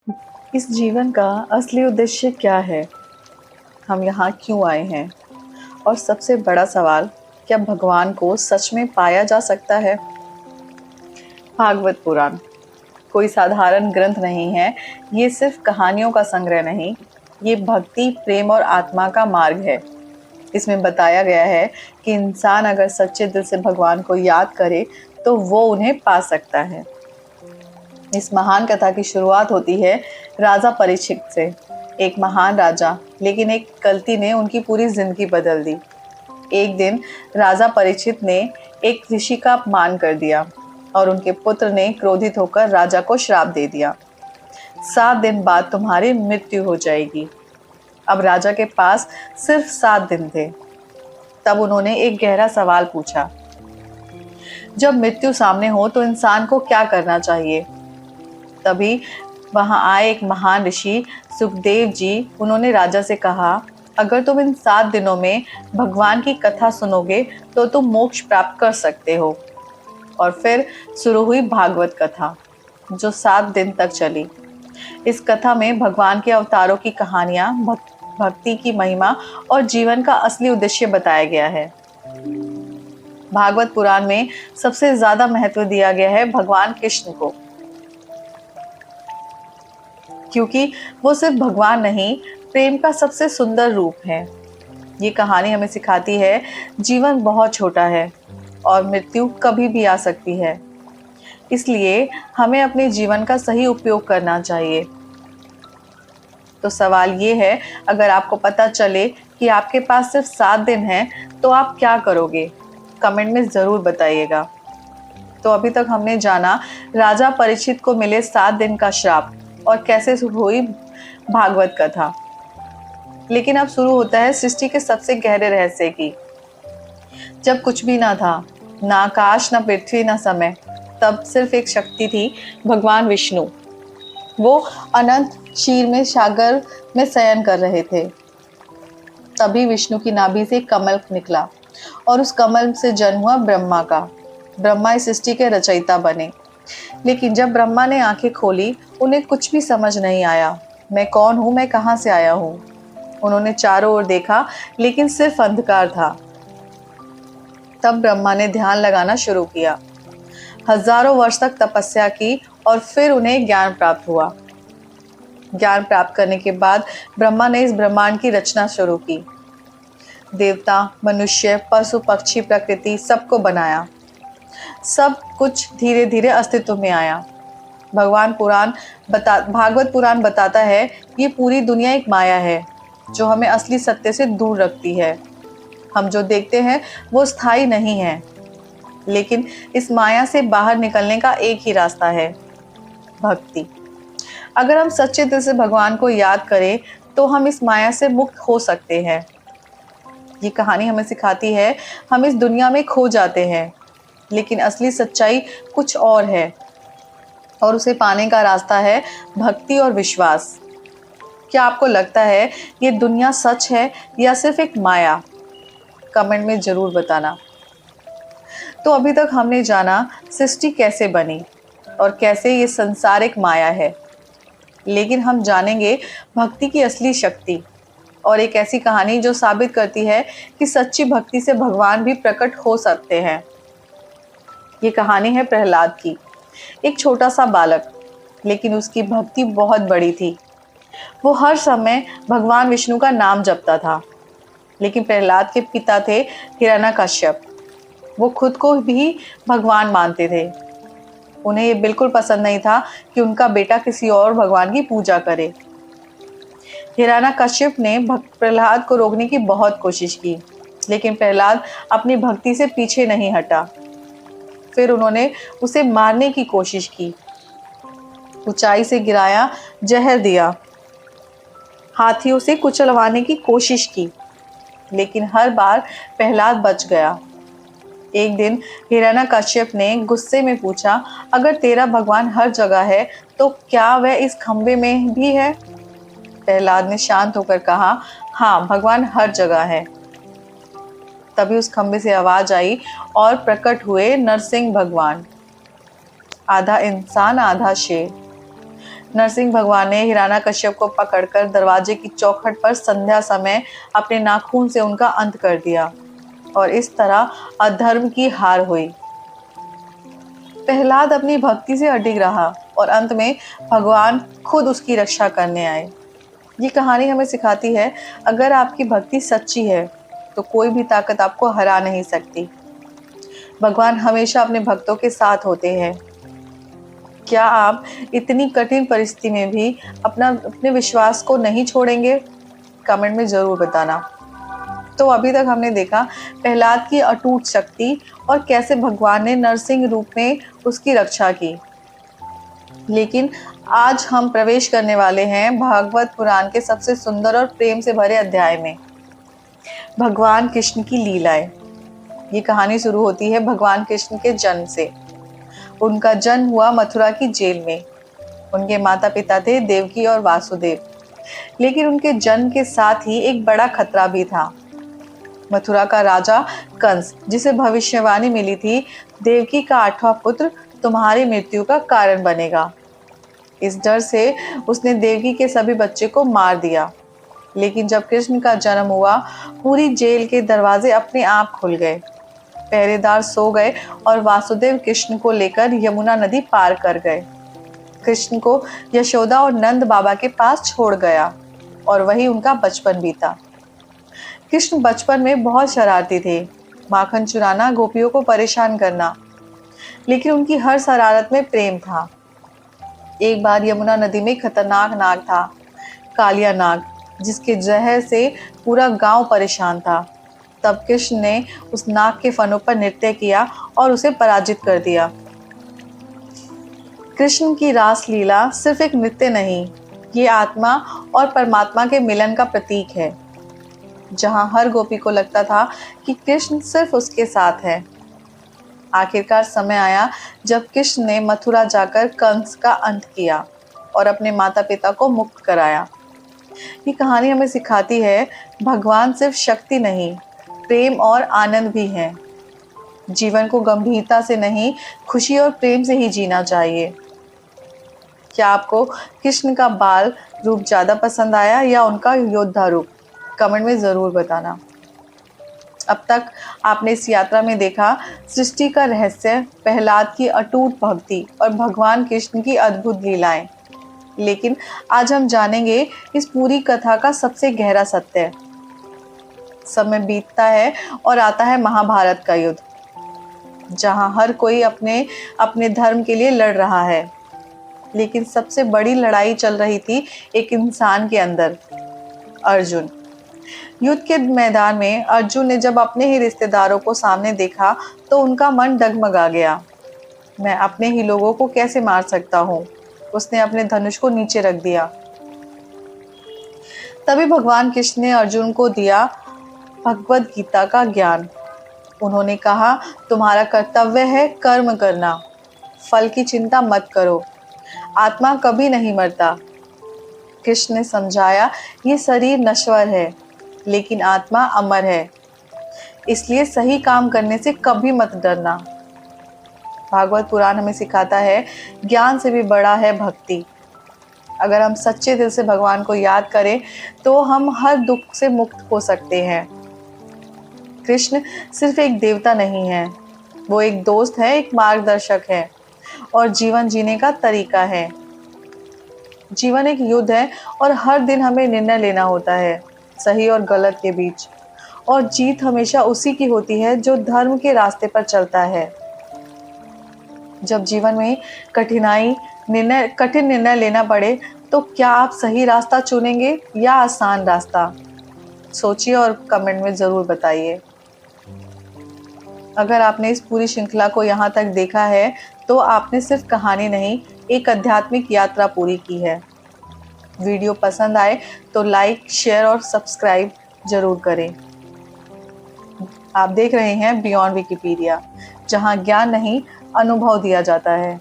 इस जीवन का असली उद्देश्य क्या है? हम यहाँ क्यों आए हैं? और सबसे बड़ा सवाल, क्या भगवान को सच में पाया जा सकता है? भागवत पुराण कोई साधारण ग्रंथ नहीं है। ये सिर्फ कहानियों का संग्रह नहीं, ये भक्ति, प्रेम और आत्मा का मार्ग है। इसमें बताया गया है कि इंसान अगर सच्चे दिल से भगवान को याद करे तो वो उन्हें पा सकता है। इस महान कथा की शुरुआत होती है राजा परीक्षित से। एक महान राजा, लेकिन एक गलती ने उनकी पूरी जिंदगी बदल दी। एक दिन राजा परीक्षित ने एक ऋषि का अपमान कर दिया और उनके पुत्र ने क्रोधित होकर राजा को श्राप दे दिया, 7 दिन बाद तुम्हारी मृत्यु हो जाएगी। अब राजा के पास सिर्फ 7 दिन थे। तब उन्होंने एक गहरा सवाल पूछा, जब मृत्यु सामने हो तो इंसान को क्या करना चाहिए? तभी वहां आए एक महान ऋषि सुखदेव जी। उन्होंने राजा से कहा, अगर तुम इन 7 दिनों में भगवान की कथा सुनोगे तो तुम मोक्ष प्राप्त कर सकते हो। और फिर शुरू हुई भागवत कथा, जो 7 दिन तक चली। इस कथा में भगवान के अवतारों की कहानियां, भक्ति की महिमा और जीवन का असली उद्देश्य बताया गया है। भागवत पुराण में सबसे ज्यादा महत्व दिया गया है भगवान कृष्ण को, क्योंकि वो सिर्फ भगवान नहीं, प्रेम का सबसे सुंदर रूप है। ये कहानी हमें सिखाती है जीवन बहुत छोटा है और मृत्यु कभी भी आ सकती है। इसलिए हमें अपने जीवन का सही उपयोग करना चाहिए। तो सवाल ये है, अगर आपको पता चले कि आपके पास सिर्फ 7 दिन हैं, तो आप क्या करोगे? कमेंट में जरूर बताइएगा। तो अभी तक हमने जाना राजा परीक्षित को मिले 7 दिन का श्राप और कैसे हुई भागवत कथा। लेकिन अब शुरू होता है सृष्टि के सबसे गहरे रहस्य की। जब कुछ भी ना था, ना आकाश, ना पृथ्वी, ना समय, तब सिर्फ एक शक्ति थी, भगवान विष्णु। वो अनंत क्षीर में सागर में शयन कर रहे थे। तभी विष्णु की नाभि से कमल निकला और उस कमल से जन्म हुआ ब्रह्मा का। ब्रह्मा इस सृष्टि के रचयिता बने। लेकिन जब ब्रह्मा ने आंखें खोली, उन्हें कुछ भी समझ नहीं आया। मैं कौन हूँ, मैं कहाँ से आया हूँ? उन्होंने चारों ओर देखा, लेकिन सिर्फ अंधकार था। तब ब्रह्मा ने ध्यान लगाना शुरू किया। हजारों वर्ष तक तपस्या की और फिर उन्हें ज्ञान प्राप्त हुआ। ज्ञान प्राप्त करने के बाद ब्रह्मा ने इस ब्रह्मांड की रचना शुरू की। देवता, मनुष्य, पशु, पक्षी, प्रकृति, सबको बनाया। सब कुछ धीरे धीरे अस्तित्व में आया। भागवत पुराण बताता है, ये पूरी दुनिया एक माया है जो हमें असली सत्य से दूर रखती है। हम जो देखते हैं वो स्थायी नहीं है, लेकिन इस माया से बाहर निकलने का एक ही रास्ता है, भक्ति। अगर हम सच्चे दिल से भगवान को याद करें तो हम इस माया से मुक्त हो सकते हैं। ये कहानी हमें सिखाती है, हम इस दुनिया में खो जाते हैं, लेकिन असली सच्चाई कुछ और है, और उसे पाने का रास्ता है भक्ति और विश्वास। क्या आपको लगता है ये दुनिया सच है या सिर्फ एक माया? कमेंट में जरूर बताना। तो अभी तक हमने जाना सृष्टि कैसे बनी और कैसे ये संसार एक माया है। लेकिन हम जानेंगे भक्ति की असली शक्ति और एक ऐसी कहानी जो साबित करती है कि सच्ची भक्ति से भगवान भी प्रकट हो सकते हैं। ये कहानी है प्रहलाद की। एक छोटा सा बालक, लेकिन उसकी भक्ति बहुत बड़ी थी। वो हर समय भगवान विष्णु का नाम जपता था। लेकिन प्रहलाद के पिता थे हिरण्यकश्यप। वो खुद को भी भगवान मानते थे। उन्हें ये बिल्कुल पसंद नहीं था कि उनका बेटा किसी और भगवान की पूजा करे। हिरण्यकश्यप ने प्रहलाद को रोकने की बहुत कोशिश की, लेकिन प्रहलाद अपनी भक्ति से पीछे नहीं हटा। फिर उन्होंने उसे मारने की कोशिश की, ऊंचाई से गिराया, जहर दिया, हाथियों से कुचलवाने की कोशिश की, लेकिन हर बार प्रहलाद बच गया। एक दिन हिरण्यकश्यप ने गुस्से में पूछा, अगर तेरा भगवान हर जगह है तो क्या वह इस खंबे में भी है? प्रहलाद ने शांत होकर कहा, हाँ, भगवान हर जगह है। तभी उस खंबे से आवाज आई और प्रकट हुए नरसिंह भगवान, आधा इंसान आधा शेर। नरसिंह भगवान ने हिरण्यकश्यप को पकड़कर दरवाजे की चौखट पर संध्या समय अपने नाखून से उनका अंत कर दिया और इस तरह अधर्म की हार हुई। प्रहलाद अपनी भक्ति से अडिग रहा और अंत में भगवान खुद उसकी रक्षा करने आए। ये कहानी हमें सिखाती है, अगर आपकी भक्ति सच्ची है तो कोई भी ताकत आपको हरा नहीं सकती। भगवान हमेशा अपने भक्तों के साथ होते हैं। क्या आप इतनी कठिन परिस्थिति में भी अपने विश्वास को नहीं छोड़ेंगे? कमेंट में जरूर बताना। तो अभी तक हमने देखा प्रहलाद की अटूट शक्ति और कैसे भगवान ने नरसिंह रूप में उसकी रक्षा की। लेकिन आज हम प्रवेश करने वाले हैं भागवत पुराण के सबसे सुंदर और प्रेम से भरे अध्याय में, भगवान कृष्ण की लीलाएं। ये कहानी शुरू होती है भगवान कृष्ण के जन्म से। उनका जन्म हुआ मथुरा की जेल में। उनके माता पिता थे देवकी और वासुदेव, लेकिन उनके जन्म के साथ ही एक बड़ा खतरा भी था। मथुरा का राजा कंस, जिसे भविष्यवाणी मिली थी, देवकी का 8वां पुत्र तुम्हारी मृत्यु का कारण बनेगा। इस डर से उसने देवकी के सभी बच्चे को मार दिया। लेकिन जब कृष्ण का जन्म हुआ, पूरी जेल के दरवाजे अपने आप खुल गए। पहरेदार सो गए और वासुदेव कृष्ण को लेकर यमुना नदी पार कर गए। कृष्ण को यशोदा और नंद बाबा के पास छोड़ गया और वही उनका बचपन बीता। कृष्ण बचपन में बहुत शरारती थे, माखन चुराना, गोपियों को परेशान करना, लेकिन उनकी हर शरारत में प्रेम था। एक बार यमुना नदी में खतरनाक नाग था, कालिया नाग, जिसके जहर से पूरा गांव परेशान था। तब कृष्ण ने उस नाग के फनों पर नृत्य किया और उसे पराजित कर दिया। कृष्ण की रास लीला सिर्फ एक नृत्य नहीं, ये आत्मा और परमात्मा के मिलन का प्रतीक है। जहां हर गोपी को लगता था कि कृष्ण सिर्फ उसके साथ है। आखिरकार समय आया जब कृष्ण ने मथुरा जाकर कंस का अंत किया और अपने माता पिता को मुक्त कराया। ये कहानी हमें सिखाती है, भगवान सिर्फ शक्ति नहीं, प्रेम और आनंद भी है। जीवन को गंभीरता से नहीं, खुशी और प्रेम से ही जीना चाहिए। क्या आपको कृष्ण का बाल रूप ज्यादा पसंद आया या उनका योद्धा रूप? कमेंट में जरूर बताना। अब तक आपने इस यात्रा में देखा सृष्टि का रहस्य, प्रहलाद की अटूट भक्ति और भगवान कृष्ण की अद्भुत लीलाएं। लेकिन आज हम जानेंगे इस पूरी कथा का सबसे गहरा सत्य। समय बीतता है और आता है महाभारत का युद्ध, जहां हर कोई अपने अपने धर्म के लिए लड़ रहा है। लेकिन सबसे बड़ी लड़ाई चल रही थी एक इंसान के अंदर, अर्जुन। युद्ध के मैदान में अर्जुन ने जब अपने ही रिश्तेदारों को सामने देखा तो उनका मन डगमगा गया। मैं अपने ही लोगों को कैसे मार सकता हूँ? उसने अपने धनुष को नीचे रख दिया। तभी भगवान कृष्ण ने अर्जुन को दिया भगवद गीता का ज्ञान। उन्होंने कहा, तुम्हारा कर्तव्य है कर्म करना, फल की चिंता मत करो, आत्मा कभी नहीं मरता। कृष्ण ने समझाया, ये शरीर नश्वर है लेकिन आत्मा अमर है, इसलिए सही काम करने से कभी मत डरना। भागवत पुराण हमें सिखाता है, ज्ञान से भी बड़ा है भक्ति। अगर हम सच्चे दिल से भगवान को याद करें तो हम हर दुख से मुक्त हो सकते हैं। कृष्ण सिर्फ एक देवता नहीं है, वो एक दोस्त है, एक मार्गदर्शक है और जीवन जीने का तरीका है। जीवन एक युद्ध है और हर दिन हमें निर्णय लेना होता है सही और गलत के बीच, और जीत हमेशा उसी की होती है जो धर्म के रास्ते पर चलता है। जब जीवन में कठिन निर्णय लेना पड़े तो क्या आप सही रास्ता चुनेंगे या आसान रास्ता? सोचिए और कमेंट में जरूर बताइए। अगर आपने इस पूरी श्रृंखला को यहाँ तक देखा है तो आपने सिर्फ कहानी नहीं, एक आध्यात्मिक यात्रा पूरी की है। वीडियो पसंद आए तो लाइक, शेयर और सब्सक्राइब जरूर करें। आप देख रहे हैं बियॉन्ड विकिपीडिया, जहां ज्ञान नहीं, अनुभव दिया जाता है।